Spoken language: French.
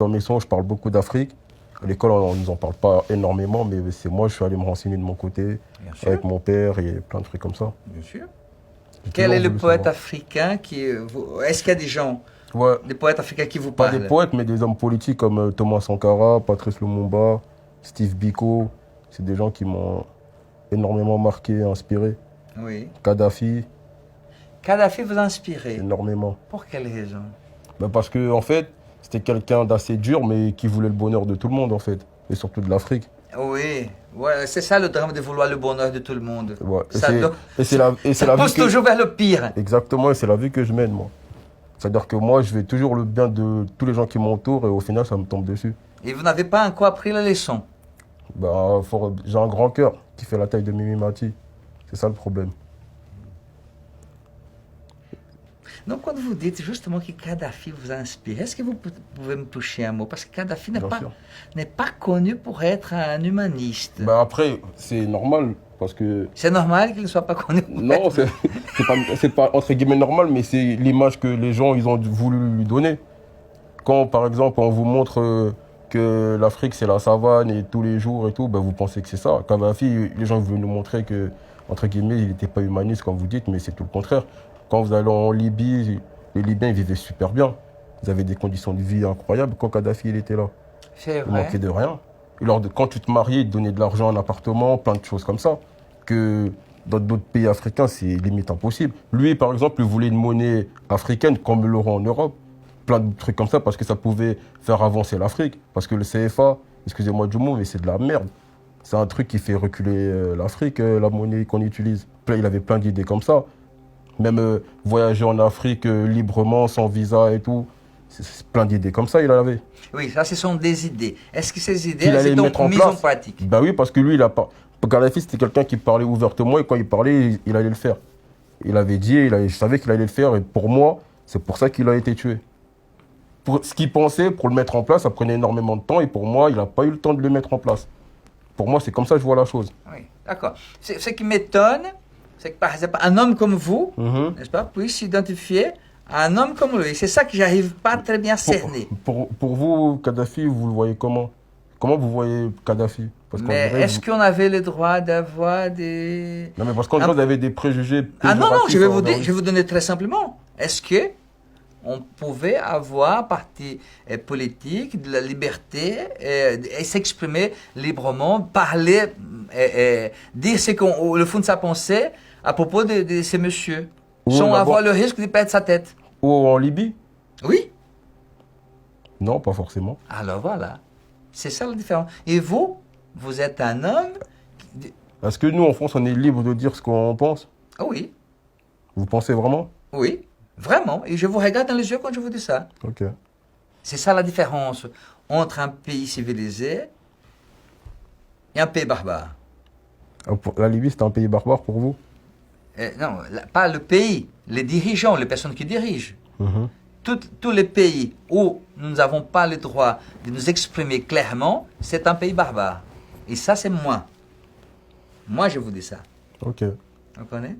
Dans mes sons, je parle beaucoup d'Afrique. À l'école, on ne nous en parle pas énormément, mais c'est moi, je suis allé me renseigner de mon côté, Bien sûr. avec mon père et plein de trucs comme ça. Bien sûr. J'ai Quel toujours est le voulu poète savoir. africain qui... Est-ce qu'il y a des gens, Ouais, des poètes africains qui vous pas des parlent? poètes, mais des hommes politiques comme Thomas Sankara, Patrice Lumumba, Steve Biko. C'est des gens qui m'ont énormément marqué, inspiré. Oui. Kadhafi, Kadhafi vous a inspiré. énormément. Pour quelle raison? Ben parce que, en fait, c'était quelqu'un d'assez dur, mais qui voulait le bonheur de tout le monde, en fait. Et surtout de l'Afrique. Oui, ouais, c'est ça le drame de vouloir le bonheur de tout le monde. Ouais. Ça, Et c'est ça la vie pousse que... toujours vers le pire. Exactement, et c'est la vie que je mène, moi. C'est-à-dire que moi, je veux toujours le bien de tous les gens qui m'entourent, et au final, ça me tombe dessus. Et vous n'avez pas encore appris la leçon. Ben, j'ai un grand cœur qui fait la taille de Mimi Mati. C'est ça le problème. Donc, quand vous dites justement que Kadhafi vous a inspiré, est-ce que vous pouvez me toucher un mot? Parce que Kadhafi Bien sûr. n'est pas connu pour être un humaniste. Ben après, c'est normal, parce que... C'est normal qu'il ne soit pas connu pour Non, être... c'est pas entre guillemets normal, mais c'est l'image que les gens ils ont voulu lui donner. Quand, par exemple, on vous montre que l'Afrique, c'est la savane et tous les jours et tout, ben, vous pensez que c'est ça. Kadhafi, les gens veulent nous montrer que, entre guillemets, il n'était pas humaniste, comme vous dites, mais c'est tout le contraire. Quand vous allez en Libye, les Libyens, ils vivaient super bien. Ils avaient des conditions de vie incroyables quand Kadhafi, il était là. C'est Il vrai. manquait de rien. Et quand tu te mariais, ils te donnaient de l'argent, un appartement, plein de choses comme ça. Que dans d'autres pays africains, c'est limite impossible. Lui, par exemple, il voulait une monnaie africaine comme l'euro en Europe. Plein de trucs comme ça parce que ça pouvait faire avancer l'Afrique. Parce que le CFA, excusez-moi du mot, mais c'est de la merde. C'est un truc qui fait reculer l'Afrique, la monnaie qu'on utilise. Il avait plein d'idées comme ça. Même voyager en Afrique librement, sans visa et tout. C'est plein d'idées comme ça, il en avait. Oui, ça, ce sont des idées. Est-ce que ces idées Qu'il elles allait sont mettre en mises en place. pratique? Bah oui, parce que lui, il a pas. Kadhafi, c'était quelqu'un qui parlait ouvertement et quand il parlait, il allait le faire. Il avait dit, je savais qu'il allait le faire et pour moi, c'est pour ça qu'il a été tué. Pour ce qu'il pensait, pour le mettre en place, ça prenait énormément de temps et pour moi, il n'a pas eu le temps de le mettre en place. Pour moi, c'est comme ça que je vois la chose. Oui, d'accord. Ce qui m'étonne, c'est que par exemple, un homme comme vous, Mhm. n'est-ce pas, puisse s'identifier à un homme comme lui. C'est ça que j'arrive pas très bien à cerner. Pour vous, Kadhafi, vous le voyez comment? Comment vous voyez Kadhafi? Parce qu'en Mais vrai, est-ce qu'on avait le droit d'avoir des... Non, mais parce qu'en vrai, vous avez des préjugés Ah non, non, péjoratifs je vais vous envers dire, lui. je vais vous donner très simplement. Est-ce que on pouvait avoir parti politique, de la liberté et s'exprimer librement, parler, dire ce qu'on, le fond de sa pensée à propos de ces messieurs, Oui, sans mais avoir bon. le risque de perdre sa tête? Ou en Libye? Oui. Non, pas forcément. Alors voilà, c'est ça la différence. Et vous, vous êtes un homme... Est-ce que nous, en France, on est libre de dire ce qu'on pense? Ah oui, Vous pensez vraiment? oui, vraiment. Et je vous regarde dans les yeux quand je vous dis ça. Ok. C'est ça la différence entre un pays civilisé et un pays barbare. La Libye, c'est un pays barbare pour vous? Non, pas le pays, les dirigeants, les personnes qui dirigent. Mhm. Tous les pays où nous n'avons pas le droit de nous exprimer clairement, c'est un pays barbare. Et ça, c'est moi. Moi, je vous dis ça. Ok. Vous comprenez?